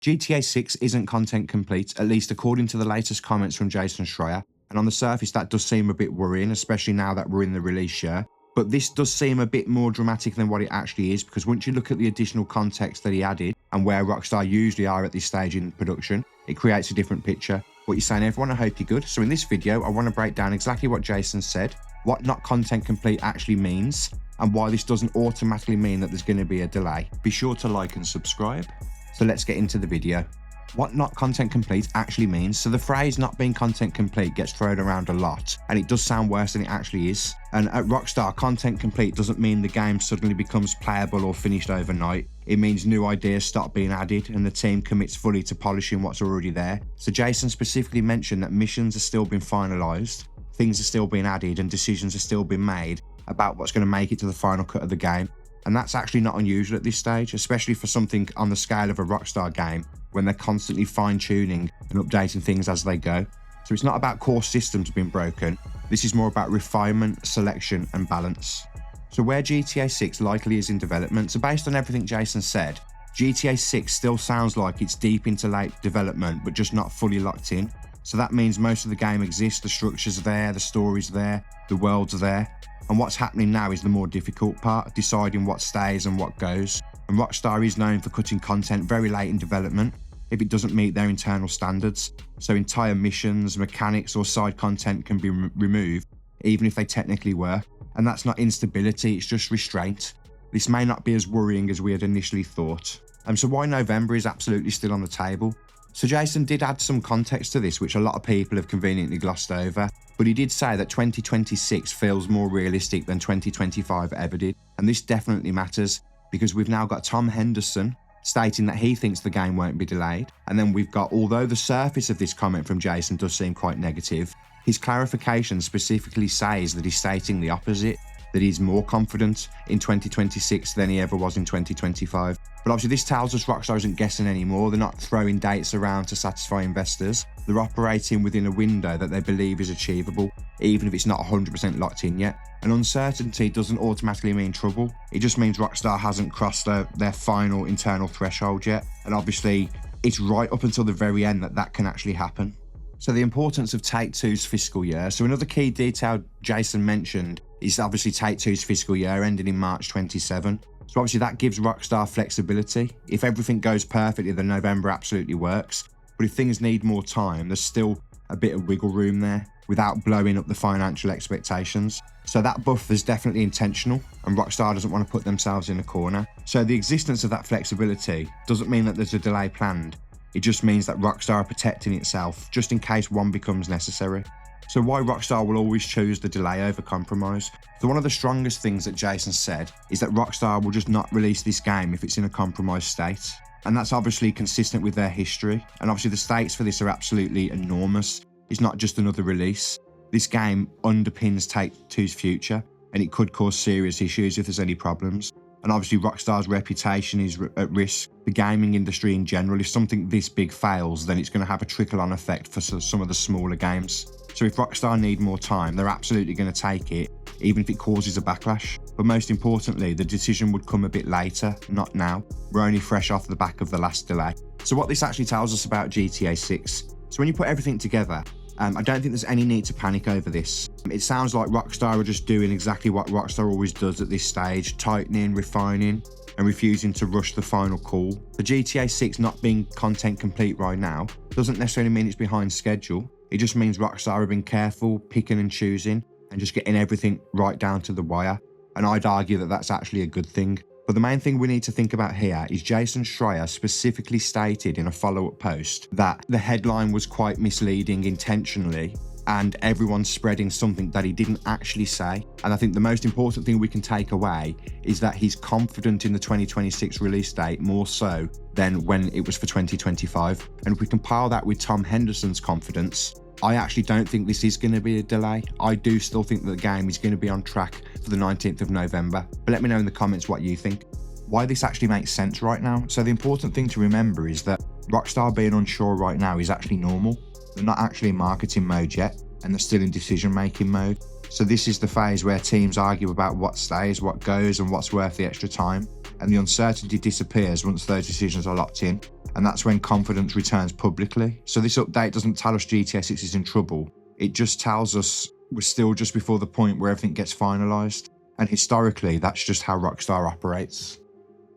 GTA 6 isn't content complete, at least according to the latest comments from Jason Schreier, and on the surface that does seem a bit worrying, especially now that we're in the release year. But this does seem a bit more dramatic than what it actually is, because once you look at the additional context that he added and where Rockstar usually are at this stage in production, it creates a different picture. What you're saying, everyone, I hope you're good. So in this video, I want to break down exactly what Jason said, what not content complete actually means, and why this doesn't automatically mean that there's going to be a delay. Be sure to like and subscribe. So let's get into the video. What not content complete actually means. So the phrase not being content complete gets thrown around a lot, and it does sound worse than it actually is. And at Rockstar, content complete doesn't mean the game suddenly becomes playable or finished overnight. It means new ideas stop being added and the team commits fully to polishing what's already there. So Jason specifically mentioned that missions are still being finalized, things are still being added, and decisions are still being made about what's going to make it to the final cut of the game. And that's actually not unusual at this stage, especially for something on the scale of a Rockstar game, when they're constantly fine-tuning and updating things as they go. So it's not about core systems being broken, this is more about refinement, selection and balance. So where GTA 6 likely is in development, so based on everything Jason said, GTA 6 still sounds like it's deep into late development but just not fully locked in. So that means most of the game exists, the structure's there, the story's there, the world's there. And what's happening now is the more difficult part, deciding what stays and what goes. And Rockstar is known for cutting content very late in development if it doesn't meet their internal standards. So entire missions, mechanics or side content can be removed, even if they technically work. And that's not instability, it's just restraint. This may not be as worrying as we had initially thought. So why November is absolutely still on the table. So Jason did add some context to this, which a lot of people have conveniently glossed over. But he did say that 2026 feels more realistic than 2025 ever did. And this definitely matters, because we've now got Tom Henderson stating that he thinks the game won't be delayed. And then we've got, although the surface of this comment from Jason does seem quite negative, his clarification specifically says that he's stating the opposite, that he's more confident in 2026 than he ever was in 2025. But obviously this tells us Rockstar isn't guessing anymore. They're not throwing dates around to satisfy investors. They're operating within a window that they believe is achievable, even if it's not 100% locked in yet. And uncertainty doesn't automatically mean trouble. It just means Rockstar hasn't crossed their final internal threshold yet. And obviously it's right up until the very end that can actually happen. So the importance of Take-Two's fiscal year. So another key detail Jason mentioned is obviously Take-Two's fiscal year ending in March 27. So obviously that gives Rockstar flexibility. If everything goes perfectly, then November absolutely works. But if things need more time, there's still a bit of wiggle room there without blowing up the financial expectations. So that buffer is definitely intentional, and Rockstar doesn't want to put themselves in a corner. So the existence of that flexibility doesn't mean that there's a delay planned. It just means that Rockstar are protecting itself just in case one becomes necessary. So why Rockstar will always choose the delay over compromise. So one of the strongest things that Jason said is that Rockstar will just not release this game if it's in a compromised state. And that's obviously consistent with their history. And obviously the stakes for this are absolutely enormous. It's not just another release. This game underpins Take-Two's future, and it could cause serious issues if there's any problems. And obviously Rockstar's reputation is at risk. The gaming industry in general, if something this big fails, then it's going to have a trickle-on effect for some of the smaller games. So if Rockstar need more time, they're absolutely going to take it, even if it causes a backlash. But most importantly, the decision would come a bit later, not now. We're only fresh off the back of the last delay. So what this actually tells us about GTA 6. So when you put everything together, I don't think there's any need to panic over this. It sounds like Rockstar are just doing exactly what Rockstar always does at this stage, tightening, refining, and refusing to rush the final call. The GTA 6 not being content complete right now doesn't necessarily mean it's behind schedule. It just means Rockstar have been careful, picking and choosing, and just getting everything right down to the wire. And I'd argue that that's actually a good thing. But the main thing we need to think about here is Jason Schreier specifically stated in a follow-up post that the headline was quite misleading intentionally, and everyone's spreading something that he didn't actually say. And I think the most important thing we can take away is that he's confident in the 2026 release date more so than when it was for 2025. And if we compile that with Tom Henderson's confidence, I actually don't think this is going to be a delay. I do still think that the game is going to be on track for the 19th of November. But let me know in the comments what you think. Why this actually makes sense right now. So the important thing to remember is that Rockstar being unsure right now is actually normal. They're not actually in marketing mode yet, and they're still in decision-making mode. So this is the phase where teams argue about what stays, what goes, and what's worth the extra time. and the uncertainty disappears once those decisions are locked in, and that's when confidence returns publicly. So this update doesn't tell us GTA 6 is in trouble, it just tells us we're still just before the point where everything gets finalised, and historically that's just how Rockstar operates.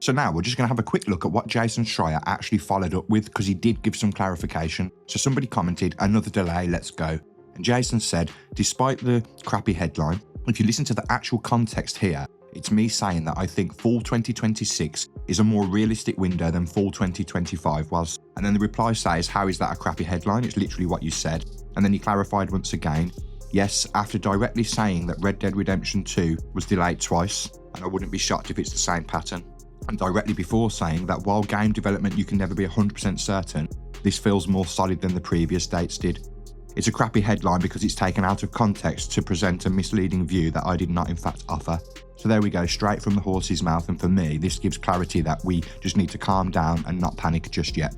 So now we're just going to have a quick look at what Jason Schreier actually followed up with, because he did give some clarification. So somebody commented, "Another delay, let's go." And Jason said, despite the crappy headline, if you listen to the actual context here, it's me saying that I think fall 2026 is a more realistic window than fall 2025 was. And then the reply says, "How is that a crappy headline? It's literally what you said." And then he clarified once again, "Yes, after directly saying that Red Dead Redemption 2 was delayed twice, and I wouldn't be shocked if it's the same pattern. And directly before saying that while game development you can never be 100% certain, this feels more solid than the previous dates did. It's a crappy headline because it's taken out of context to present a misleading view that I did not in fact offer." So there we go, straight from the horse's mouth, and for me this gives clarity that we just need to calm down and not panic just yet.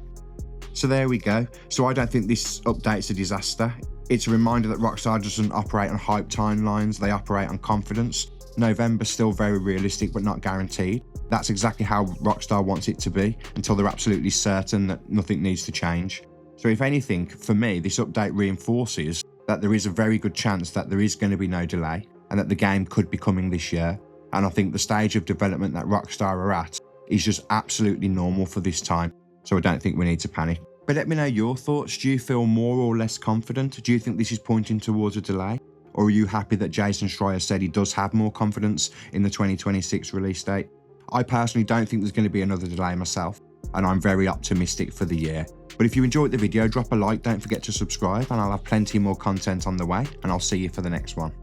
So there we go. So I don't think this update's a disaster. It's a reminder that Rockstar doesn't operate on hype timelines, they operate on confidence. November's still very realistic but not guaranteed. That's exactly how Rockstar wants it to be until they're absolutely certain that nothing needs to change. So if anything, for me, this update reinforces that there is a very good chance that there is going to be no delay and that the game could be coming this year. And I think the stage of development that Rockstar are at is just absolutely normal for this time. So I don't think we need to panic. But let me know your thoughts. Do you feel more or less confident? Do you think this is pointing towards a delay? Or are you happy that Jason Schreier said he does have more confidence in the 2026 release date? I personally don't think there's going to be another delay myself, and I'm very optimistic for the year. But if you enjoyed the video, drop a like, don't forget to subscribe, and I'll have plenty more content on the way, and I'll see you for the next one.